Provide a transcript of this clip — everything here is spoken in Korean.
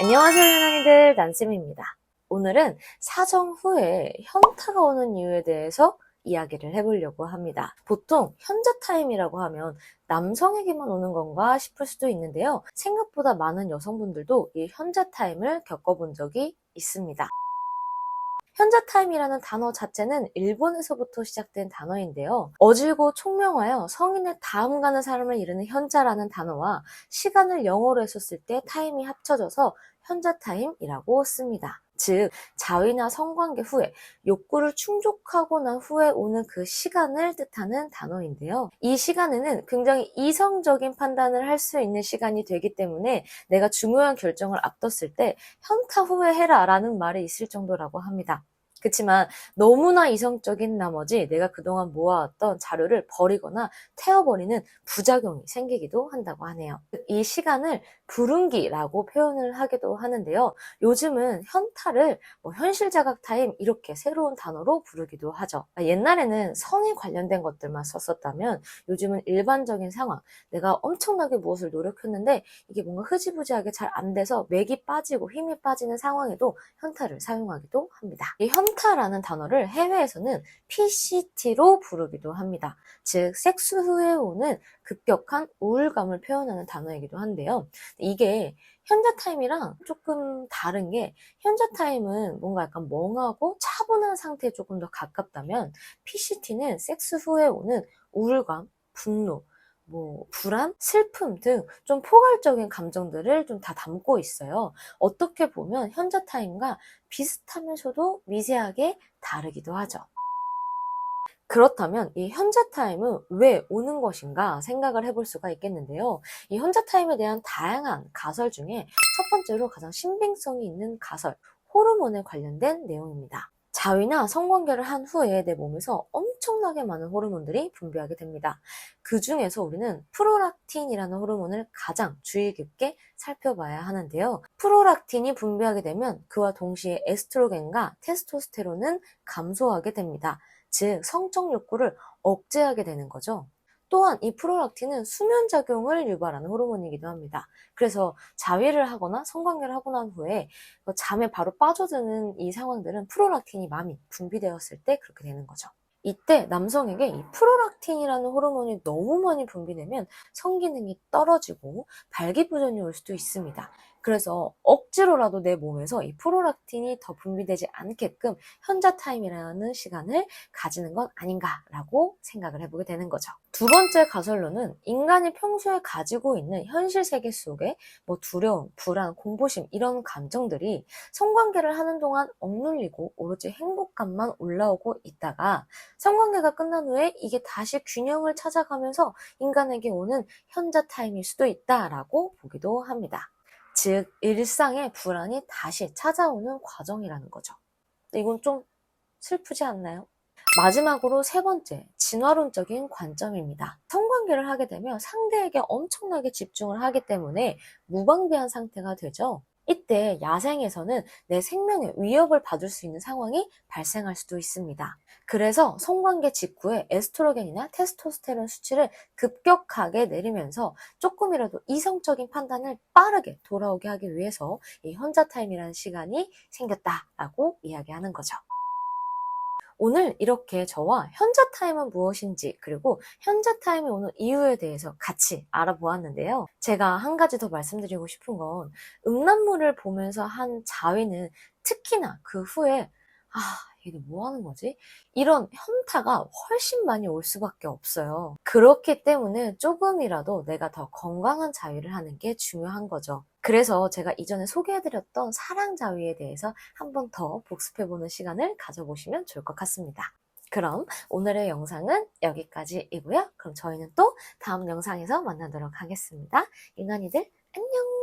안녕하세요, 유난이들. 난쌤입니다. 오늘은 사정 후에 현타가 오는 이유에 대해서 이야기를 해보려고 합니다. 보통 현자 타임이라고 하면 남성에게만 오는 건가 싶을 수도 있는데요. 생각보다 많은 여성분들도 이 현자 타임을 겪어본 적이 있습니다. 현자 타임이라는 단어 자체는 일본에서부터 시작된 단어인데요. 어질고 총명하여 성인의 다음 가는 사람을 이르는 현자라는 단어와 시간을 영어로 했었을 때 타임이 합쳐져서 현자 타임이라고 씁니다. 즉, 자위나 성관계 후에 욕구를 충족하고 난 후에 오는 그 시간을 뜻하는 단어인데요. 이 시간에는 굉장히 이성적인 판단을 할 수 있는 시간이 되기 때문에 내가 중요한 결정을 앞뒀을 때 현타 후에 해라 라는 말이 있을 정도라고 합니다. 그렇지만 너무나 이성적인 나머지 내가 그동안 모아왔던 자료를 버리거나 태워버리는 부작용이 생기기도 한다고 하네요. 이 시간을 불운기라고 표현을 하기도 하는데요. 요즘은 현타를 현실자각 타임 이렇게 새로운 단어로 부르기도 하죠. 옛날에는 성에 관련된 것들만 썼었다면 요즘은 일반적인 상황, 내가 엄청나게 무엇을 노력했는데 이게 뭔가 흐지부지하게 잘 안 돼서 맥이 빠지고 힘이 빠지는 상황에도 현타를 사용하기도 합니다. 이 현타라는 단어를 해외에서는 PCT로 부르기도 합니다. 즉, 섹스 후에 오는 급격한 우울감을 표현하는 단어이기도 한데요. 이게 현자 타임이랑 조금 다른 게 현자 타임은 뭔가 약간 멍하고 차분한 상태에 조금 더 가깝다면 PCT는 섹스 후에 오는 우울감, 분노, 불안, 슬픔 등 좀 포괄적인 감정들을 좀 다 담고 있어요. 어떻게 보면 현자 타임과 비슷하면서도 미세하게 다르기도 하죠. 그렇다면 이 현자 타임은 왜 오는 것인가 생각을 해볼 수가 있겠는데요. 이 현자 타임에 대한 다양한 가설 중에 첫 번째로 가장 신빙성이 있는 가설, 호르몬에 관련된 내용입니다. 자위나 성관계를 한 후에 내 몸에서 엄청나게 많은 호르몬들이 분비하게 됩니다. 그 중에서 우리는 프로락틴이라는 호르몬을 가장 주의 깊게 살펴봐야 하는데요. 프로락틴이 분비하게 되면 그와 동시에 에스트로겐과 테스토스테론은 감소하게 됩니다. 즉, 성적 욕구를 억제하게 되는 거죠. 또한 이 프로락틴은 수면작용을 유발하는 호르몬이기도 합니다. 그래서 자위를 하거나 성관계를 하고 난 후에 잠에 바로 빠져드는 이 상황들은 프로락틴이 많이 분비되었을 때 그렇게 되는 거죠. 이때 남성에게 이 프로락틴이라는 호르몬이 너무 많이 분비되면 성기능이 떨어지고 발기부전이 올 수도 있습니다. 그래서 억지로라도 내 몸에서 이 프로락틴이 더 분비되지 않게끔 현자 타임이라는 시간을 가지는 건 아닌가라고 생각을 해보게 되는 거죠. 두 번째 가설로는 인간이 평소에 가지고 있는 현실 세계 속에 두려움, 불안, 공포심 이런 감정들이 성관계를 하는 동안 억눌리고 오로지 행복감만 올라오고 있다가 성관계가 끝난 후에 이게 다시 균형을 찾아가면서 인간에게 오는 현자 타임일 수도 있다라고 보기도 합니다. 즉, 일상의 불안이 다시 찾아오는 과정이라는 거죠. 이건 좀 슬프지 않나요? 마지막으로 세 번째, 진화론적인 관점입니다. 성관계를 하게 되면 상대에게 엄청나게 집중을 하기 때문에 무방비한 상태가 되죠. 이때 야생에서는 내 생명에 위협을 받을 수 있는 상황이 발생할 수도 있습니다. 그래서 성관계 직후에 에스트로겐이나 테스토스테론 수치를 급격하게 내리면서 조금이라도 이성적인 판단을 빠르게 돌아오게 하기 위해서 이 현자 타임이라는 시간이 생겼다라고 이야기하는 거죠. 오늘 이렇게 저와 현자 타임은 무엇인지 그리고 현자 타임이 오는 이유에 대해서 같이 알아보았는데요. 제가 한 가지 더 말씀드리고 싶은 건 음란물을 보면서 한 자위는 특히나 그 후에 이게 뭐 하는 거지? 이런 현타가 훨씬 많이 올 수밖에 없어요. 그렇기 때문에 조금이라도 내가 더 건강한 자위를 하는 게 중요한 거죠. 그래서 제가 이전에 소개해드렸던 사랑자위에 대해서 한 번 더 복습해보는 시간을 가져보시면 좋을 것 같습니다. 그럼 오늘의 영상은 여기까지이고요. 그럼 저희는 또 다음 영상에서 만나도록 하겠습니다. 인간이들 안녕!